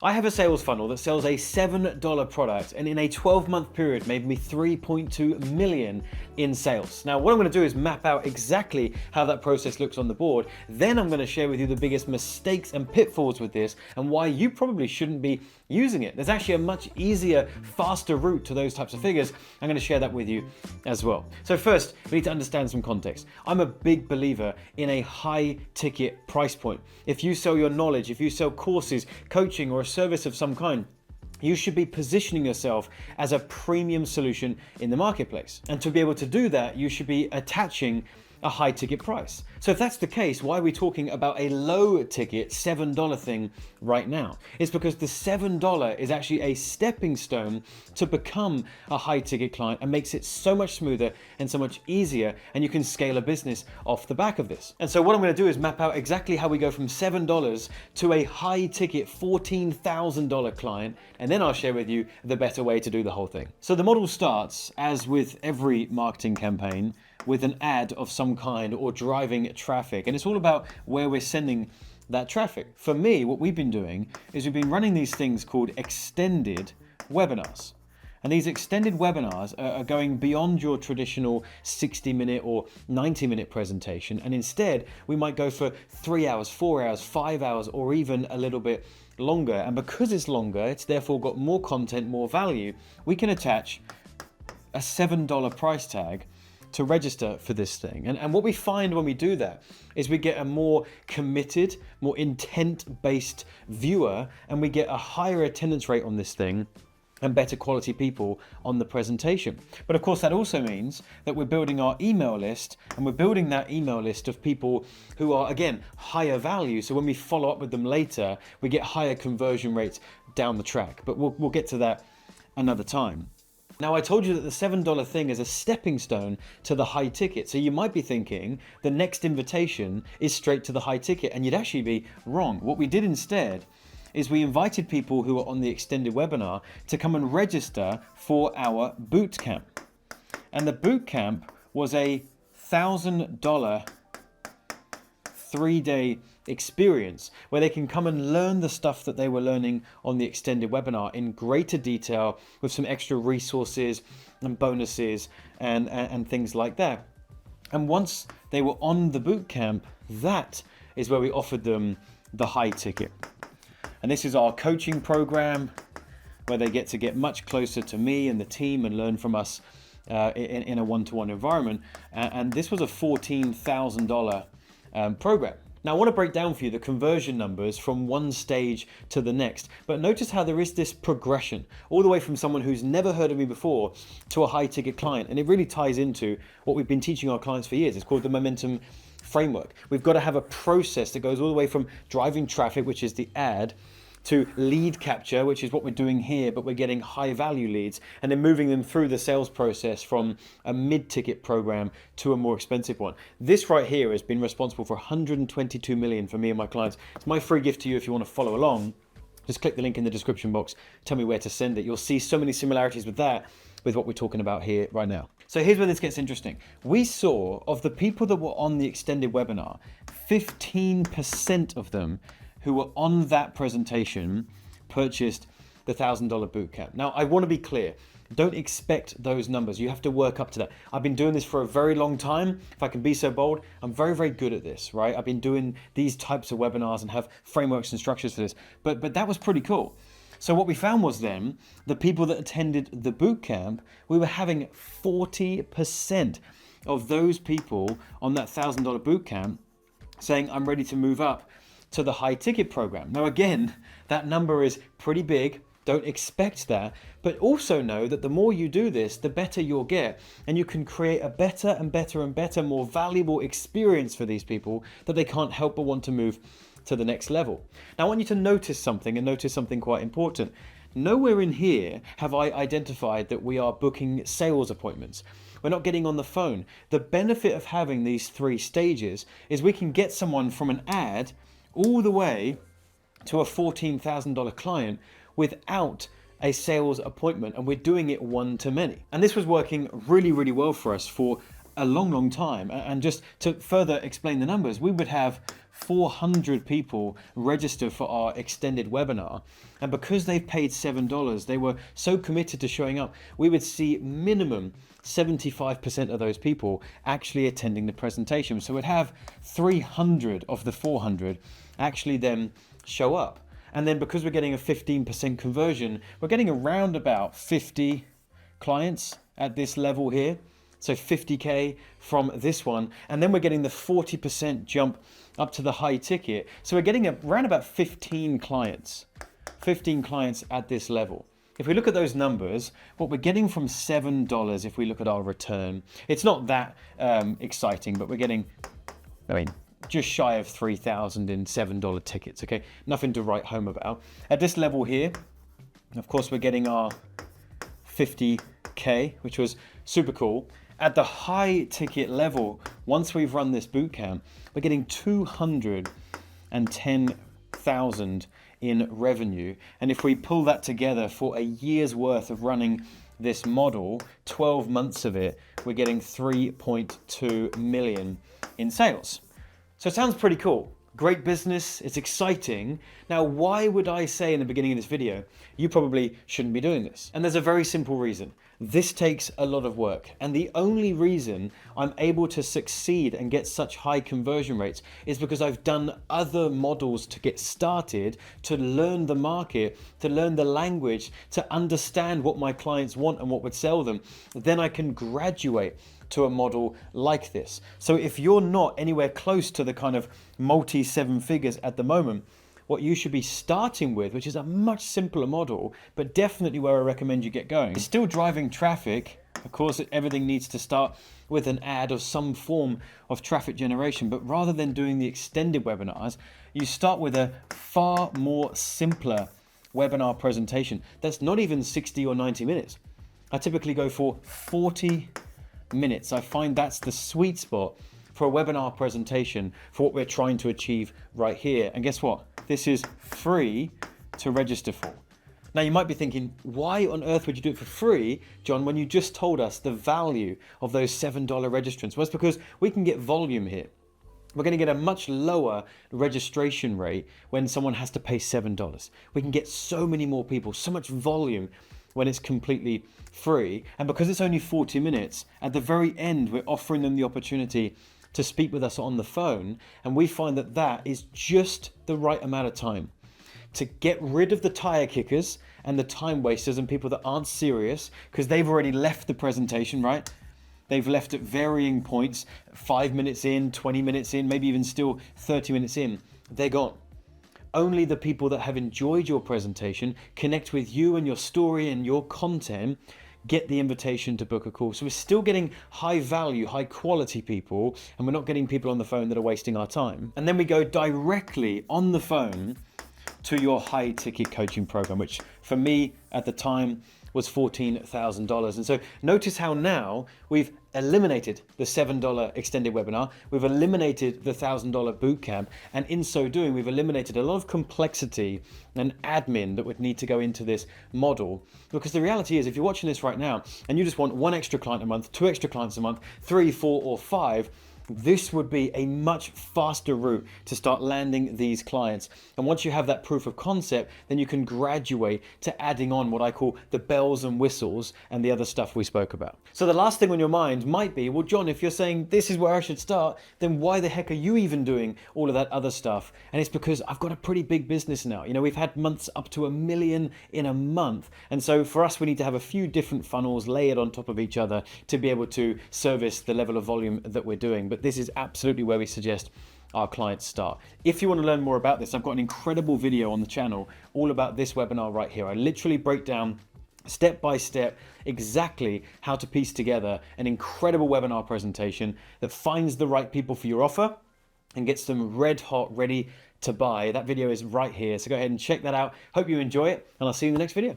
I have a sales funnel that sells a $7 product and in a 12-month period made me 3.2 million in sales. Now, what I'm gonna do is map out exactly how that process looks on the board. Then I'm gonna share with you the biggest mistakes and pitfalls with this and why you probably shouldn't be using it. There's actually a much easier, faster route to those types of figures. I'm gonna share that with you as well. So first, we need to understand some context. I'm a big believer in a high ticket price point. If you sell your knowledge, if you sell courses, coaching, or a service of some kind, you should be positioning yourself as a premium solution in the marketplace. And to be able to do that, you should be attaching a high ticket price. So if that's the case, why are we talking about a low ticket $7 thing right now? It's because the $7 is actually a stepping stone to become a high ticket client and makes it so much smoother and so much easier, and you can scale a business off the back of this. And so what I'm gonna do is map out exactly how we go from $7 to a high ticket $14,000 client, and then I'll share with you the better way to do the whole thing. So the model starts, as with every marketing campaign, with an ad of some kind or driving traffic. And it's all about where we're sending that traffic. For me, what we've been doing is we've been running these things called extended webinars. And these extended webinars are going beyond your traditional 60-minute or 90-minute presentation. And instead, we might go for 3 hours, 4 hours, 5 hours, or even a little bit longer. And because it's longer, it's therefore got more content, more value. We can attach a $7 price tag to register for this thing. And what we find when we do that is we get a more committed, more intent-based viewer, and we get a higher attendance rate on this thing and better quality people on the presentation. But of course, that also means that we're building our email list, and we're building that email list of people who are, again, higher value. So when we follow up with them later, we get higher conversion rates down the track. But we'll get to that another time. Now, I told you that the $7 thing is a stepping stone to the high ticket. So you might be thinking the next invitation is straight to the high ticket, and you'd actually be wrong. What we did instead is we invited people who were on the extended webinar to come and register for our bootcamp. And the bootcamp was a $1,000 3-day experience where they can come and learn the stuff that they were learning on the extended webinar in greater detail with some extra resources and bonuses and things like that. And once they were on the bootcamp, that is where we offered them the high ticket. And this is our coaching program where they get much closer to me and the team and learn from us in a one-to-one environment. And this was a $14,000 program. Now I want to break down for you the conversion numbers from one stage to the next, but notice how there is this progression all the way from someone who's never heard of me before to a high ticket client. And it really ties into what we've been teaching our clients for years. It's called the momentum framework. We've got to have a process that goes all the way from driving traffic, which is the ad, to lead capture, which is what we're doing here, but we're getting high value leads, and then moving them through the sales process from a mid-ticket program to a more expensive one. This right here has been responsible for 122 million for me and my clients. It's my free gift to you if you want to follow along. Just click the link in the description box, tell me where to send it. You'll see so many similarities with that, with what we're talking about here right now. So here's where this gets interesting. We saw of the people that were on the extended webinar, 15% of them who were on that presentation purchased the $1,000 bootcamp. Now, I want to be clear. Don't expect those numbers. You have to work up to that. I've been doing this for a very long time. If I can be so bold, I'm very, very good at this, right? I've been doing these types of webinars and have frameworks and structures for this. But that was pretty cool. So what we found was then the people that attended the bootcamp, we were having 40% of those people on that $1,000 bootcamp saying, I'm ready to move up to the high ticket program. Now again, that number is pretty big. Don't expect that, but also know that the more you do this, the better you'll get, and you can create a better and better and better, more valuable experience for these people that they can't help but want to move to the next level. Now I want you to notice something, and notice something quite important. Nowhere in here have I identified that we are booking sales appointments. We're not getting on the phone. The benefit of having these 3 stages is we can get someone from an ad all the way to a $14,000 client without a sales appointment, and we're doing it one-to-many. And this was working really, really well for us for a long, long time. And just to further explain the numbers, we would have 400 people register for our extended webinar. And because they've paid $7, they were so committed to showing up, we would see minimum 75% of those people actually attending the presentation. So we'd have 300 of the 400 actually then show up. And then because we're getting a 15% conversion, we're getting around about 50 clients at this level here. So 50K from this one. And then we're getting the 40% jump up to the high ticket. So we're getting around about 15 clients at this level. If we look at those numbers, what we're getting from $7, if we look at our return, it's not that exciting, but we're getting, just shy of 3,000 in $7 tickets, okay? Nothing to write home about. At this level here, of course, we're getting our 50K, which was super cool. At the high ticket level, once we've run this bootcamp, we're getting 210,000 in revenue. And if we pull that together for a year's worth of running this model, 12 months of it, we're getting 3.2 million in sales. So it sounds pretty cool. Great business, it's exciting. Now, why would I say in the beginning of this video, you probably shouldn't be doing this? And there's a very simple reason. This takes a lot of work. And the only reason I'm able to succeed and get such high conversion rates is because I've done other models to get started, to learn the market, to learn the language, to understand what my clients want and what would sell them. Then I can graduate to a model like this. So if you're not anywhere close to the kind of multi-seven figures at the moment, what you should be starting with, which is a much simpler model, but definitely where I recommend you get going, is still driving traffic. Of course, everything needs to start with an ad or some form of traffic generation, but rather than doing the extended webinars, you start with a far more simpler webinar presentation that's not even 60 or 90 minutes. I typically go for 40 minutes. I find that's the sweet spot for a webinar presentation for what we're trying to achieve right here. And guess what? This is free to register for. Now you might be thinking, why on earth would you do it for free, John, when you just told us the value of those $7 registrants? Well, it's because we can get volume here. We're going to get a much lower registration rate when someone has to pay $7. We can get so many more people, so much volume when it's completely free. And because it's only 40 minutes, at the very end, we're offering them the opportunity to speak with us on the phone. And we find that that is just the right amount of time to get rid of the tire kickers and the time wasters and people that aren't serious because they've already left the presentation, right? They've left at varying points, 5 minutes in, 20 minutes in, maybe even still 30 minutes in, they're gone. Only the people that have enjoyed your presentation, connect with you and your story and your content, get the invitation to book a call. So we're still getting high value, high quality people, and we're not getting people on the phone that are wasting our time. And then we go directly on the phone to your high ticket coaching program, which for me at the time was $14,000. And so notice how now we've eliminated the $7 extended webinar, we've eliminated the $1,000 bootcamp, and in so doing, we've eliminated a lot of complexity and admin that would need to go into this model. Because the reality is, if you're watching this right now and you just want 1 extra client a month, 2 extra clients a month, 3, 4, or 5, this would be a much faster route to start landing these clients. And once you have that proof of concept, then you can graduate to adding on what I call the bells and whistles and the other stuff we spoke about. So the last thing on your mind might be, well, John, if you're saying this is where I should start, then why the heck are you even doing all of that other stuff? And it's because I've got a pretty big business now. You know, we've had months up to $1 million in a month. And so for us, we need to have a few different funnels layered on top of each other to be able to service the level of volume that we're doing. But this is absolutely where we suggest our clients start. If you want to learn more about this, I've got an incredible video on the channel all about this webinar right here. I literally break down step by step exactly how to piece together an incredible webinar presentation that finds the right people for your offer and gets them red hot, ready to buy. That video is right here. So go ahead and check that out. Hope you enjoy it, and I'll see you in the next video.